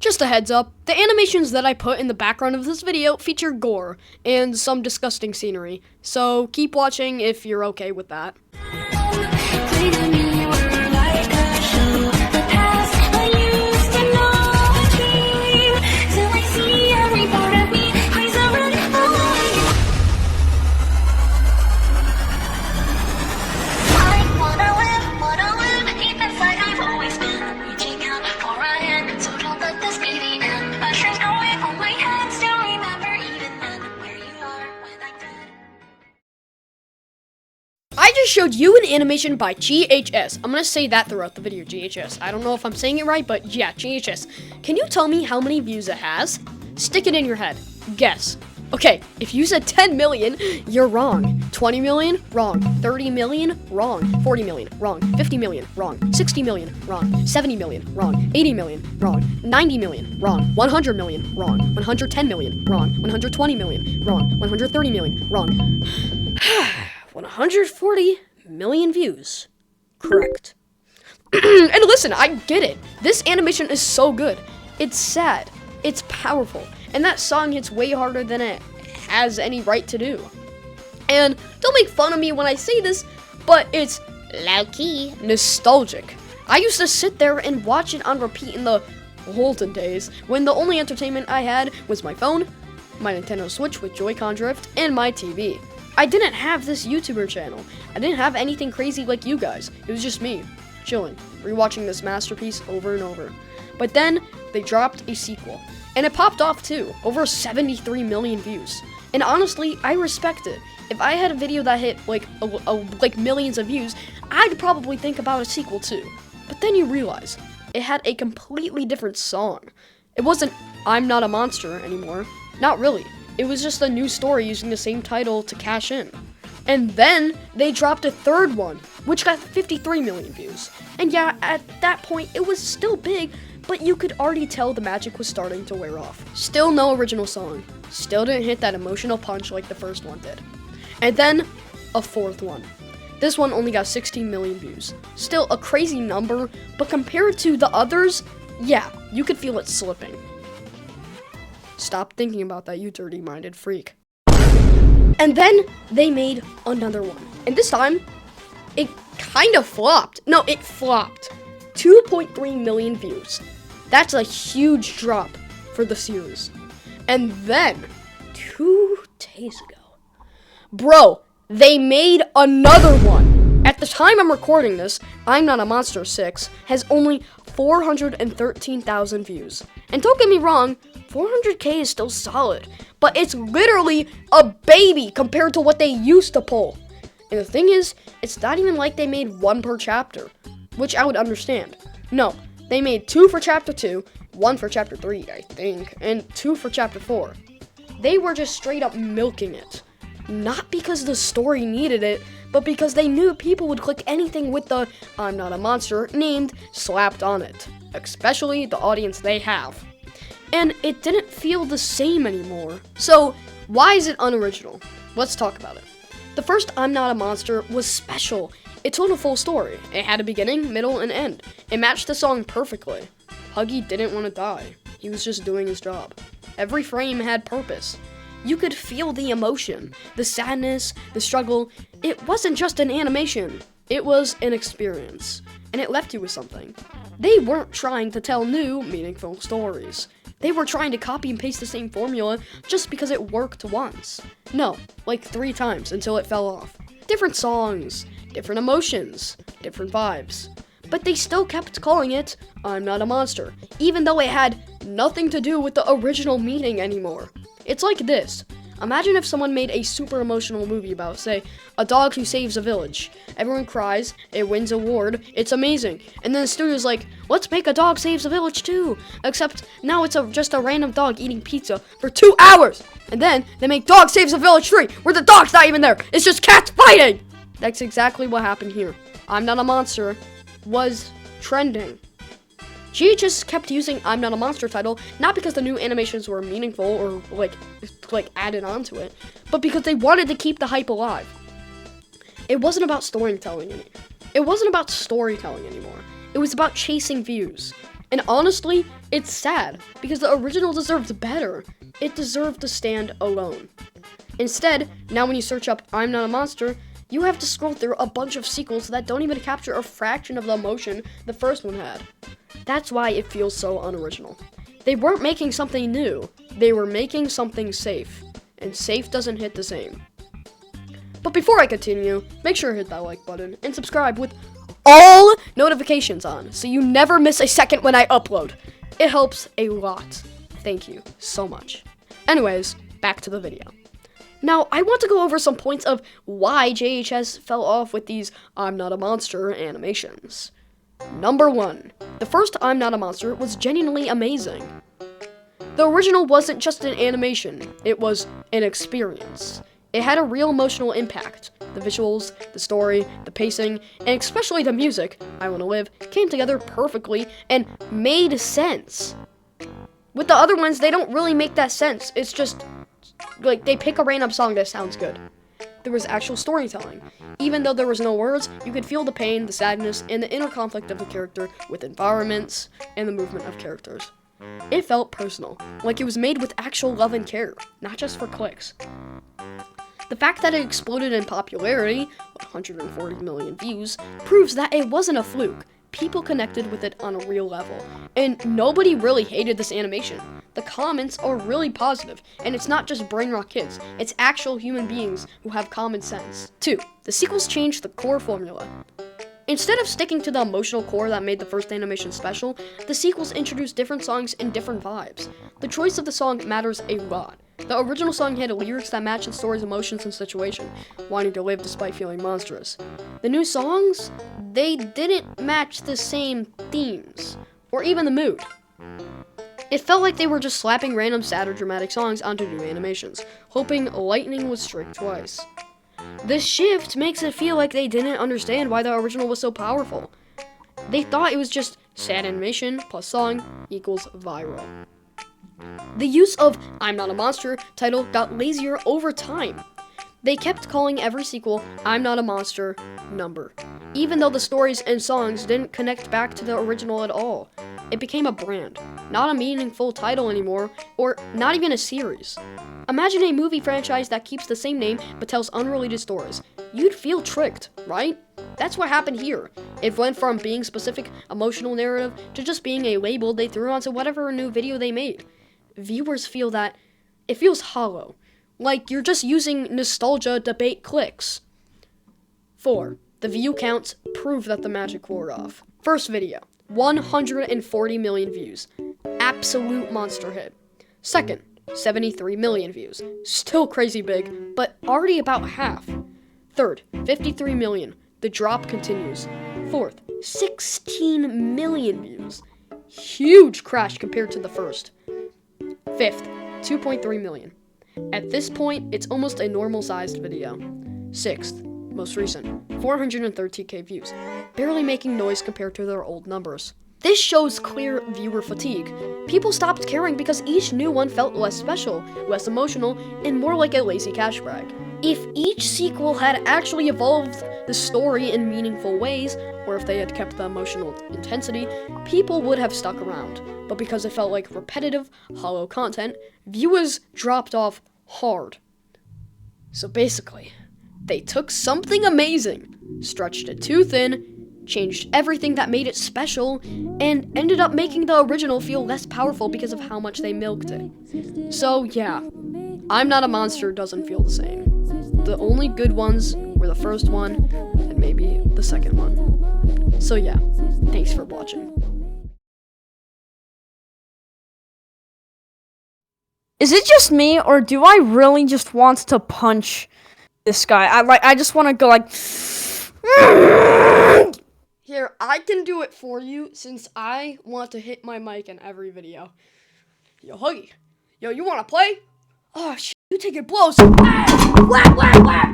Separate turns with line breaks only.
Just a heads up, the animations that I put in the background of this video feature gore and some disgusting scenery, so keep watching if you're okay with that. I just showed you an animation by GHS. I'm gonna say that throughout the video, GHS. I don't know if I'm saying it right, but yeah, GHS. Can you tell me how many views it has? Stick it in your head. Guess. Okay, if you said 10 million, you're wrong. 20 million, wrong. 30 million, wrong. 40 million, wrong. 50 million, wrong. 60 million, wrong. 70 million, wrong. 80 million, wrong. 90 million, wrong. 100 million, wrong. 110 million, wrong. 120 million, wrong. 130 million, wrong. 140 million views. Correct. And listen, I get it. This animation is so good. It's sad. It's powerful. And that song hits way harder than it has any right to do. And don't make fun of me when I say this, but it's low-key nostalgic. I used to sit there and watch it on repeat in the olden days when the only entertainment I had was my phone, my Nintendo Switch with Joy-Con drift, and my TV. I didn't have this YouTuber channel. I didn't have anything crazy like you guys. It was just me, chilling, rewatching this masterpiece over and over. But then they dropped a sequel, and it popped off too, over 73 million views. And honestly, I respect it. If I had a video that hit like millions of views, I'd probably think about a sequel too. But then you realize it had a completely different song. It wasn't "I'm Not a Monster" anymore. Not really. It was just a new story using the same title to cash in. And then they dropped a third one, which got 53 million views. And yeah, at that point, it was still big, but you could already tell the magic was starting to wear off. Still no original song. Still didn't hit that emotional punch like the first one did. And then, a fourth one. This one only got 16 million views. Still a crazy number, but compared to the others, yeah, you could feel it slipping. Stop thinking about that, you dirty-minded freak. And then they made another one. And this time, it kind of flopped. No, it flopped. 2.3 million views. That's a huge drop for the series. And then, 2 days ago, bro, they made another one. At the time I'm recording this, I'm Not a Monster 6 has only 413,000 views. And don't get me wrong, 400k is still solid, but it's literally a baby compared to what they used to pull. And the thing is, it's not even like they made one per chapter, which I would understand. No, they made 2 for chapter 2, 1 for chapter 3, I think, and 2 for chapter 4. They were just straight up milking it. Not because the story needed it, but because they knew people would click anything with the "I'm Not a Monster" named slapped on it, especially the audience they have. And it didn't feel the same anymore. So, why is it unoriginal? Let's talk about it. The first "I'm Not a Monster" was special. It told a full story. It had a beginning, middle, and end. It matched the song perfectly. Huggy didn't want to die. He was just doing his job. Every frame had purpose. You could feel the emotion, the sadness, the struggle. It wasn't just an animation. It was an experience. And it left you with something. They weren't trying to tell new, meaningful stories. They were trying to copy and paste the same formula just because it worked once. No, like 3 times until it fell off. Different songs, different emotions, different vibes. But they still kept calling it "I'm Not a Monster," even though it had nothing to do with the original meaning anymore. It's like this. Imagine if someone made a super emotional movie about, say, a dog who saves a village. Everyone cries, it wins an award, it's amazing. And then the studio's like, let's make a dog saves a village too. Except now it's just a random dog eating pizza for 2 hours. And then they make Dog Saves a Village 3, where the dog's not even there. It's just cats fighting. That's exactly what happened here. "I'm Not a Monster" was trending. She just kept using "I'm Not a Monster" title, not because the new animations were meaningful or like added on to it, but because they wanted to keep the hype alive. It wasn't about storytelling anymore. It was about chasing views. And honestly, it's sad, because the original deserved better. It deserved to stand alone. Instead, now when you search up I'm Not a Monster, you have to scroll through a bunch of sequels that don't even capture a fraction of the emotion the first one had. That's why it feels so unoriginal. They weren't making something new, they were making something safe. And safe doesn't hit the same. But before I continue, make sure to hit that like button and subscribe with all notifications on so you never miss a second when I upload. It helps a lot. Thank you so much. Anyways, back to the video. Now, I want to go over some points of why JHS fell off with these I'm Not a Monster animations. Number 1. The first I'm Not a Monster was genuinely amazing. The original wasn't just an animation, it was an experience. It had a real emotional impact. The visuals, the story, the pacing, and especially the music, I Wanna Live, came together perfectly and made sense. With the other ones, they don't really make that sense. It's just, like, they pick a random song that sounds good. There was actual storytelling. Even though there was no words, you could feel the pain, the sadness, and the inner conflict of the character with environments and the movement of characters. It felt personal, like it was made with actual love and care, not just for clicks. The fact that it exploded in popularity, 140 million views, proves that it wasn't a fluke. People connected with it on a real level, and nobody really hated this animation. The comments are really positive, and it's not just brain rot kids, it's actual human beings who have common sense. 2. The sequels changed the core formula. Instead of sticking to the emotional core that made the first animation special, the sequels introduced different songs and different vibes. The choice of the song matters a lot. The original song had lyrics that matched the story's emotions and situation, wanting to live despite feeling monstrous. The new songs, they didn't match the same themes, or even the mood. It felt like they were just slapping random sad or dramatic songs onto new animations, hoping lightning would strike twice. This shift makes it feel like they didn't understand why the original was so powerful. They thought it was just sad animation plus song equals viral. The use of I'm Not a Monster title got lazier over time. They kept calling every sequel I'm Not a Monster number, even though the stories and songs didn't connect back to the original at all. It became a brand, not a meaningful title anymore, or not even a series. Imagine a movie franchise that keeps the same name but tells unrelated stories. You'd feel tricked, right? That's what happened here. It went from being specific emotional narrative to just being a label they threw onto whatever new video they made. Viewers feel that it feels hollow, like you're just using nostalgia to bait clicks. 4. The view counts prove that the magic wore off. First video, 140 million views. Absolute monster hit. Second, 73 million views. Still crazy big, but already about half. Third, 53 million. The drop continues. Fourth, 16 million views. Huge crash compared to the first. Fifth, 2.3 million. At this point, it's almost a normal-sized video. Sixth, most recent, 413k views, barely making noise compared to their old numbers. This shows clear viewer fatigue. People stopped caring because each new one felt less special, less emotional, and more like a lazy cash grab. If each sequel had actually evolved the story in meaningful ways, or if they had kept the emotional intensity, people would have stuck around. But because it felt like repetitive, hollow content, viewers dropped off hard. So basically, they took something amazing, stretched it too thin, changed everything that made it special, and ended up making the original feel less powerful because of how much they milked it. So yeah, I'm Not a Monster doesn't feel the same. The only good ones were the first one, and maybe the second one. So yeah, thanks for watching.
Is it just me, or do I really just want to punch this guy? I just want to go like...
Here, I can do it for you since I want to hit my mic in every video. Yo, Huggy. Yo, you want to play? Oh, shit, you taking blows. Ah! Whack, whack, whack!